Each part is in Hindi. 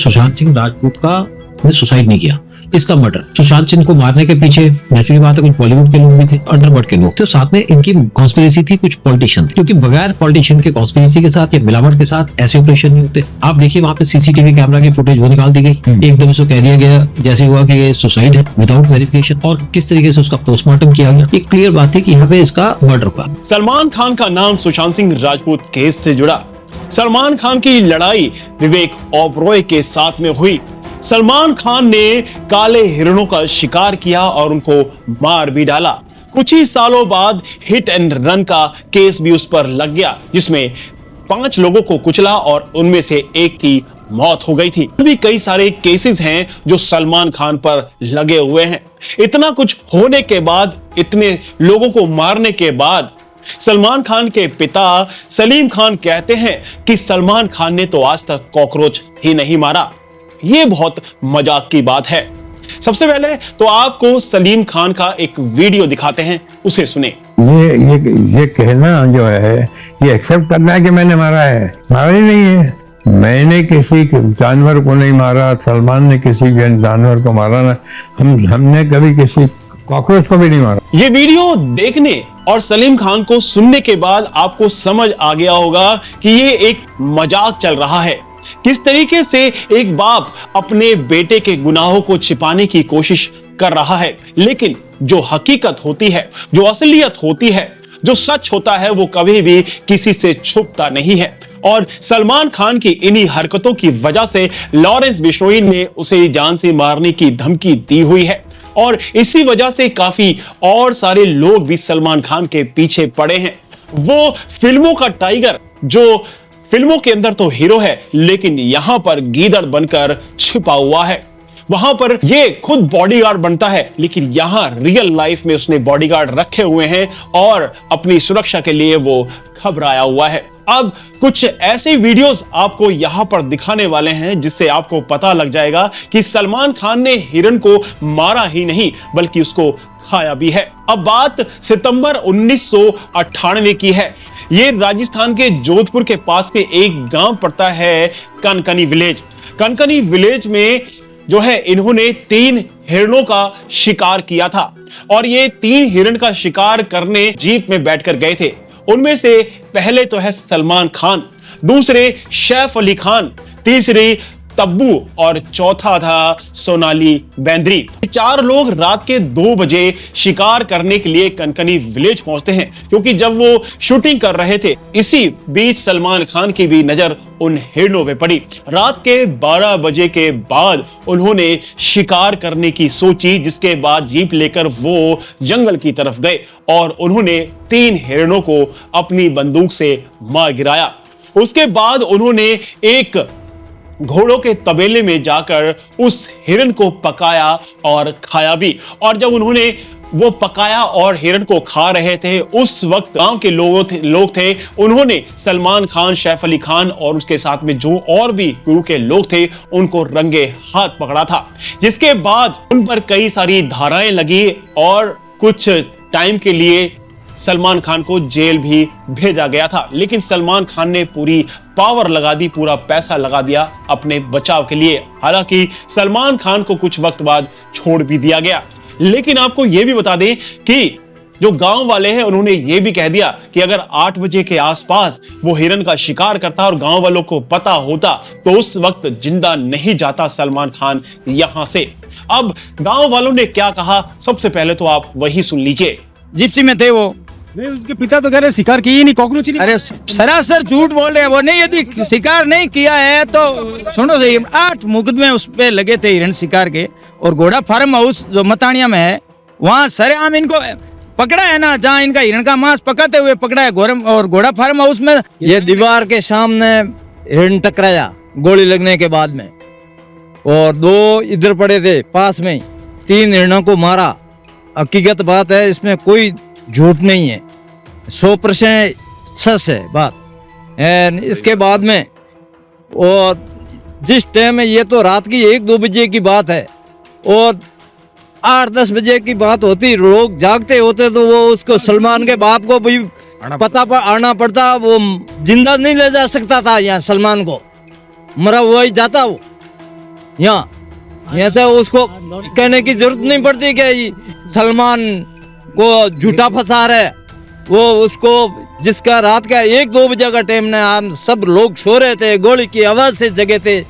सुशांत सिंह राजपूत का ने सुसाइड नहीं किया, इसका मर्डर। सुशांत सिंह को मारने के पीछे नेचुरली बात है कुछ बॉलीवुड के लोग भी थे, अंडरवर्ल्ड के लोग थे, साथ में इनकी कॉन्स्पिरेसी थी, कुछ पॉलिटिशियन थे, क्योंकि बगैर पॉलिटिशियन के कॉन्स्पिरेसी के साथ या मिलावट के साथ ऐसे ऑपरेशन नहीं होते। आप देखिए वहां पे सीसीटीवी कैमरा की फुटेज वो निकाल दी गई, एकदम इसको कह दिया गया जैसे हुआ कि ये सुसाइड है विदाउट वेरिफिकेशन, और किस तरीके से उसका पोस्टमार्टम किया गया। एक क्लियर बात है कि यहाँ पे इसका मर्डर हुआ। सलमान खान का नाम सुशांत सिंह राजपूत केस से जुड़ा। सलमान खान की लड़ाई विवेक ओबरॉय के साथ में हुई। सलमान खान ने काले हिरणों का शिकार किया और उनको मार भी डाला। कुछ ही सालों बाद हिट एंड रन का केस भी उस पर लग गया, जिसमें 5 लोगों को कुचला और उनमें से एक की मौत हो गई थी। भी कई सारे केसेस हैं जो सलमान खान पर लगे हुए हैं। इतना कुछ होने के बाद, इतने लोगों को मारने के बाद, सलमान खान के पिता सलीम खान कहते हैं कि सलमान खान ने तो आज तक कॉकरोच ही नहीं मारा। ये बहुत मजाक की बात है। सबसे पहले तो आपको सलीम खान का एक वीडियो दिखाते हैं, उसे सुने। ये कहना जो है, ये एक्सेप्ट करना है कि मैंने मारा है, मारा ही नहीं है। मैंने किसी जानवर को नहीं मारा, सलमान ने किसी जानवर को मारा ना, हमने कभी किसी कॉकरोच को भी नहीं मारा। ये वीडियो देखने और सलीम खान को सुनने के बाद आपको समझ आ गया होगा कि ये एक मजाक चल रहा है। किस तरीके से एक बाप अपने बेटे के गुनाहों को छिपाने की कोशिश कर रहा है, लेकिन जो हकीकत होती है, जो असलियत होती है, जो सच होता है, वो कभी भी किसी से छुपता नहीं है। और सलमान खान की इन्हीं हरकतों की वजह से लॉरेंस बिश्नोई ने उसे जान से मारने की धमकी दी हुई है, और इसी वजह से काफी और सारे लोग भी सलमान खान के पीछे पड़े हैं। वो फिल्मों का टाइगर जो फिल्मों के अंदर तो हीरो है, लेकिन यहां पर गीदड़ बनकर छिपा हुआ है। वहां पर ये खुद बॉडीगार्ड बनता है, लेकिन यहां रियल लाइफ में उसने बॉडीगार्ड रखे हुए हैं और अपनी सुरक्षा के लिए वो घबराया हुआ है। अब कुछ ऐसे वीडियोस आपको यहां पर दिखाने वाले हैं जिससे आपको पता लग जाएगा कि सलमान खान ने हिरन को मारा ही नहीं, बल्कि उसको खाया भी है। अब बात सितंबर 1998 की है। ये राजस्थान के जोधपुर के पास में एक गांव पड़ता है, कनकनी विलेज। कनकनी विलेज में जो है इन्होंने 3 हिरणों का शिकार किया था, और ये 3 हिरण का शिकार करने जीप में बैठकर गए थे। उनमें से पहले तो है सलमान खान, दूसरे सैफ अली खान, तीसरी तब्बू और चौथा था सोनाली बेंद्री। 4 लोग रात के 2 बजे शिकार करने के लिए कनकनी विलेज पहुंचते हैं, क्योंकि जब वो शूटिंग कर रहे थे, इसी बीच सलमान खान की भी नजर उन हिरणों पे पड़ी। रात के 12 बजे के बाद उन्होंने शिकार करने की सोची, जिसके बाद जीप लेकर वो जंगल की तरफ गए और उन्होंने 3 हिरणों को अपनी बंदूक से मार गिराया। उसके बाद उन्होंने एक घोड़ों के तबेले में जाकर उस हिरन को पकाया और खाया भी। और जब उन्होंने वो पकाया और हिरन को खा रहे थे, उस वक्त गांव के लोग थे, उन्होंने सलमान खान, सैफ अली खान और उसके साथ में जो और भी गुरु के लोग थे, उनको रंगे हाथ पकड़ा था। जिसके बाद उन पर कई सारी धाराएं लगी और कुछ टाइम के लिए सलमान खान को जेल भी भेजा गया था। लेकिन सलमान खान ने पूरी पावर लगा दी, पूरा पैसा लगा दिया अपने बचाव के लिए। हालांकि सलमान खान को कुछ वक्त बाद छोड़ भी दिया गया। लेकिन आपको यह भी बता दें कि जो गांव वाले हैं, उन्होंने यह भी कह दिया कि अगर 8 बजे के आसपास वो हिरन का शिकार करता और गांव वालों को पता होता, तो उस वक्त जिंदा नहीं जाता सलमान खान यहां से। अब गांव वालों ने क्या कहा, सबसे पहले तो आप वही सुन लीजिए। जिप्सी में थे वो, नहीं, उसके पिता तो कह रहे शिकार किए ही नहीं, कॉकरोच ही नहीं। अरे सरासर झूठ बोल रहे हैं वो। नहीं, यदि शिकार नहीं किया है तो सुनो सही, 8 मुकदमे उस पे लगे थे हिरण शिकार के। और घोड़ा फार्म हाउस जो मतानिया में है, वहाँ सरेआम इनको पकड़ा है ना, जहाँ इनका हिरण का मांस पकाते हुए पकड़ा है। और घोड़ा फार्म हाउस में ये दीवार के सामने हिरण टकराया गोली लगने के बाद में, और 2 इधर पड़े थे पास में, 3 हिरणों को मारा। हकीकत बात है, इसमें कोई झूठ नहीं है, 100% सच है बात। इसके बाद में और जिस टाइम में, ये तो रात की 1-2 बजे की बात है, और 8-10 बजे की बात होती, लोग जागते होते, तो वो उसको सलमान के बाप को भी पता पर आना पड़ता। वो जिंदा नहीं ले जा सकता था यहाँ, सलमान को मरा हुआ ही जाता वो। यहाँ से उसको कहने की जरूरत नहीं पड़ती कि सलमान को झूठा फंसा रहा है। वो उसको जिसका रात का 1-2 बजे का टाइम ने हम सब लोग सो रहे थे, गोली की आवाज से जगे थे।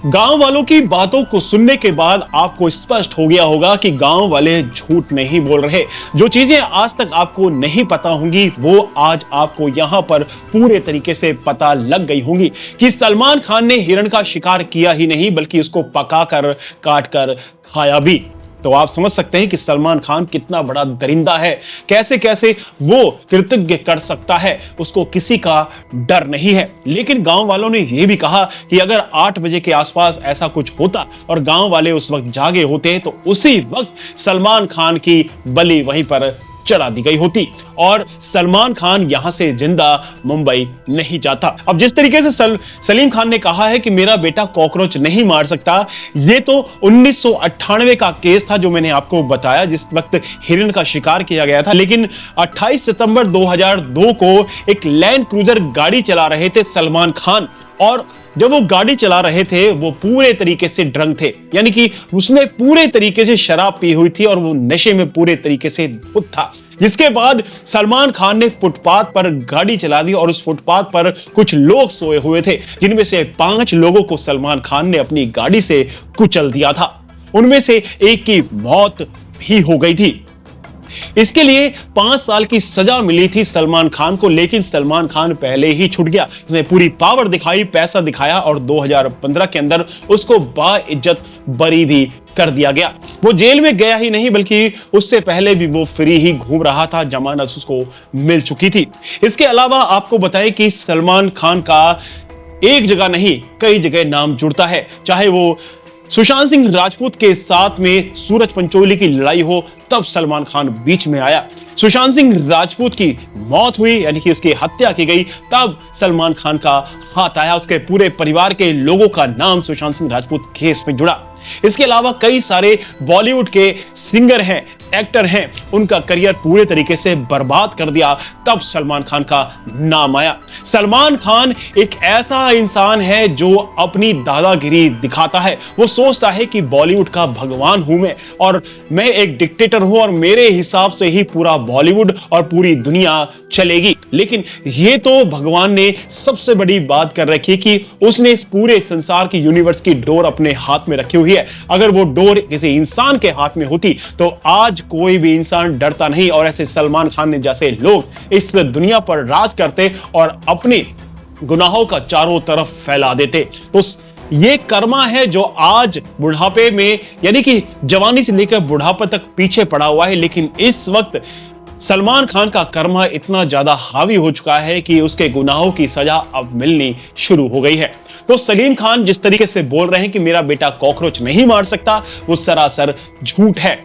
गांव वालों की बातों को सुनने के बाद आपको स्पष्ट हो गया होगा कि गांव वाले झूठ नहीं बोल रहे। जो चीजें आज तक आपको नहीं पता होंगी वो आज आपको यहां पर पूरे तरीके से पता लग गई होंगी कि सलमान खान ने हिरण का शिकार किया ही नहीं बल्कि उसको पकाकर काटकर खाया भी। तो आप समझ सकते हैं कि सलमान खान कितना बड़ा दरिंदा है, कैसे कैसे वो कृतज्ञ कर सकता है, उसको किसी का डर नहीं है। लेकिन गांव वालों ने यह भी कहा कि अगर 8 बजे के आसपास ऐसा कुछ होता और गांव वाले उस वक्त जागे होते तो उसी वक्त सलमान खान की बलि वहीं पर चढ़ा दी गई होती और सलमान खान यहां से जिंदा मुंबई नहीं जाता। अब जिस तरीके से सलीम खान ने कहा है कि मेरा बेटा कॉकरोच नहीं मार सकता, ये तो 1998 का केस था जो मैंने आपको बताया, जिस वक्त हिरण का शिकार किया गया था। लेकिन 28 सितंबर 2002 को एक लैंड क्रूजर गाड़ी चला रहे थे सलमान खान, और जब वो गाड़ी चला रहे थे वो पूरे तरीके से ड्रंक थे, यानी कि उसने पूरे तरीके से शराब पी हुई थी और वो नशे में पूरे तरीके से धुत था। जिसके बाद सलमान खान ने फुटपाथ पर गाड़ी चला दी और उस फुटपाथ पर कुछ लोग सोए हुए थे, जिनमें से 5 लोगों को सलमान खान ने अपनी गाड़ी से कुचल दिया था। उनमें से एक की मौत भी हो गई थी। इसके लिए 5 साल की सजा मिली थी सलमान खान को, लेकिन सलमान खान पहले ही छूट गया। उसने पूरी पावर दिखाई, पैसा दिखाया और 2015 के अंदर उसको बाइज्जत बरी भी कर दिया गया। वो जेल में गया ही नहीं बल्कि उससे पहले भी वो फ्री ही घूम रहा था, जमानत उसको मिल चुकी थी। इसके अलावा आपको बताएं कि सलमान खान का एक जगह नहीं कई जगह नाम जुड़ता है, चाहे वो सुशांत सिंह राजपूत के साथ में सूरज पंचोली की लड़ाई हो तब सलमान खान बीच में आया, सुशांत सिंह राजपूत की मौत हुई यानी कि उसकी हत्या की गई तब सलमान खान का हाथ आया, उसके पूरे परिवार के लोगों का नाम सुशांत सिंह राजपूत केस में जुड़ा। इसके अलावा कई सारे बॉलीवुड के सिंगर हैं, एक्टर हैं, उनका करियर पूरे तरीके से बर्बाद कर दिया तब सलमान खान का नाम आया। सलमान खान एक ऐसा इंसान है जो अपनी दादागिरी दिखाता है। वो सोचता है कि बॉलीवुड का भगवान हूं मैं और मैं एक डिक्टेटर हूं और मेरे हिसाब से ही पूरा बॉलीवुड और पूरी दुनिया चलेगी। लेकिन ये तो भगवान ने सबसे बड़ी बात कर रखी कि उसने इस पूरे संसार की यूनिवर्स की डोर अपने हाथ में रखी हुई है। अगर वो डोर किसी इंसान के हाथ में होती तो आज कोई भी इंसान डरता नहीं और ऐसे सलमान खान ने जैसे लोग इस दुनिया पर राज करते और अपने गुनाहों का चारों तरफ फैला देते। तो ये कर्मा है जो आज बुढ़ापे में यानी कि जवानी से लेकर बुढ़ापे तक पीछे पड़ा हुआ है, लेकिन इस वक्त सलमान खान का कर्मा इतना ज्यादा हावी हो चुका है कि उसके गुनाहों की सजा अब मिलनी शुरू हो गई है। तो सलीम खान जिस तरीके से बोल रहे हैं कि मेरा बेटा कॉकरोच नहीं मार सकता, वो सरासर झूठ है।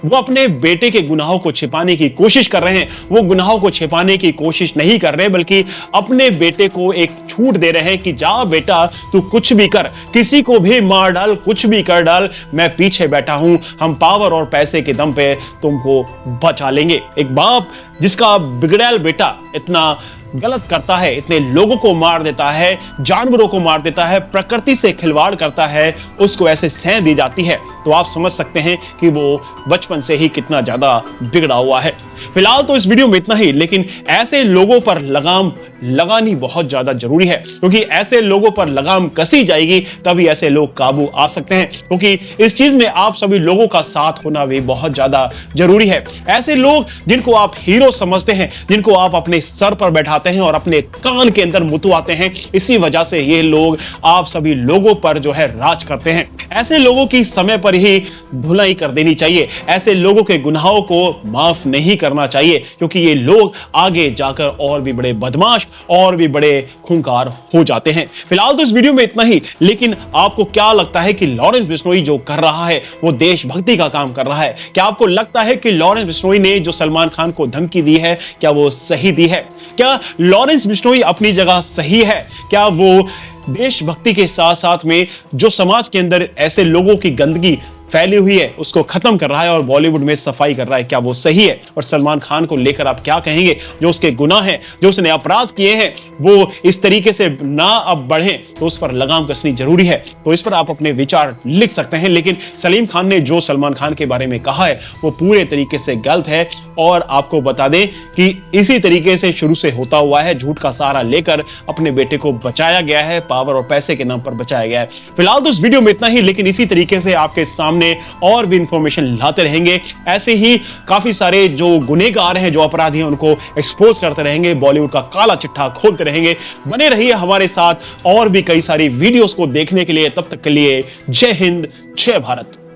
वो अपने बेटे के गुनाहों को छिपाने की कोशिश कर रहे हैं। वो गुनाहों को छिपाने की कोशिश नहीं कर रहे बल्कि अपने बेटे को एक छूट दे रहे हैं कि जा बेटा तू कुछ भी कर, किसी को भी मार डाल, कुछ भी कर डाल, मैं पीछे बैठा हूं, हम पावर और पैसे के दम पे तुमको बचा लेंगे। एक बाप जिसका बिगड़ैल बेटा इतना गलत करता है, इतने लोगों को मार देता है, जानवरों को मार देता है, प्रकृति से खिलवाड़ करता है, उसको ऐसे सह दी जाती है, तो आप समझ सकते हैं कि वो बचपन से ही कितना ज्यादा बिगड़ा हुआ है। फिलहाल तो इस वीडियो में इतना ही, लेकिन ऐसे लोगों पर लगाम लगानी बहुत ज्यादा जरूरी है, क्योंकि ऐसे लोगों पर लगाम कसी जाएगी तभी ऐसे लोग काबू आ सकते हैं, क्योंकि इस चीज में आप सभी लोगों का साथ होना भी बहुत ज्यादा जरूरी है। ऐसे लोग जिनको आप हीरो समझते हैं, जिनको आप अपने सर पर बैठाते हैं और अपने कान के अंदर मुतवाते हैं, इसी वजह से ये लोग आप सभी लोगों पर जो है राज करते हैं। ऐसे लोगों की समय पर ही धुलाई कर देनी चाहिए, ऐसे लोगों के गुनाहों को माफ नहीं करना चाहिए, क्योंकि ये लोग आगे जाकर और भी बड़े बदमाश और भी बड़े खूंखार हो जाते हैं। फिलहाल तो इस वीडियो में इतना ही, लेकिन आपको क्या लगता है कि लॉरेंस बिश्नोई जो कर रहा है वो देशभक्ति का काम कर रहा है? क्या आपको लगता है कि लॉरेंस बिश्नोई ने जो सलमान खान को धमकी दी है क्या वो सही दी है? क्या लॉरेंस बिश्नोई अपनी जगह सही है? क्या वो देशभक्ति के साथ साथ में जो समाज के अंदर ऐसे लोगों की गंदगी फैली हुई है उसको खत्म कर रहा है और बॉलीवुड में सफाई कर रहा है, क्या वो सही है? और सलमान खान को लेकर आप क्या कहेंगे? जो उसके गुनाह हैं, जो उसने अपराध किए हैं, वो इस तरीके से ना अब बढ़े तो उस पर लगाम कसनी जरूरी है। तो इस पर आप अपने विचार लिख सकते हैं। लेकिन सलीम खान ने जो सलमान खान के बारे में कहा है वो पूरे तरीके से गलत है। और आपको बता दें कि इसी तरीके से शुरू से होता हुआ है, झूठ का सहारा लेकर अपने बेटे को बचाया गया है, पावर और पैसे के नाम पर बचाया गया है। फिलहाल तो इस वीडियो में इतना ही, लेकिन इसी तरीके से आपके सामने और भी इंफॉर्मेशन लाते रहेंगे। ऐसे ही काफी सारे जो गुनहगार हैं, जो अपराधी हैं, उनको एक्सपोज करते रहेंगे, बॉलीवुड का काला चिट्ठा खोलते रहेंगे। बने रहिए हमारे साथ और भी कई सारी वीडियोस को देखने के लिए। तब तक के लिए जय हिंद, जय भारत।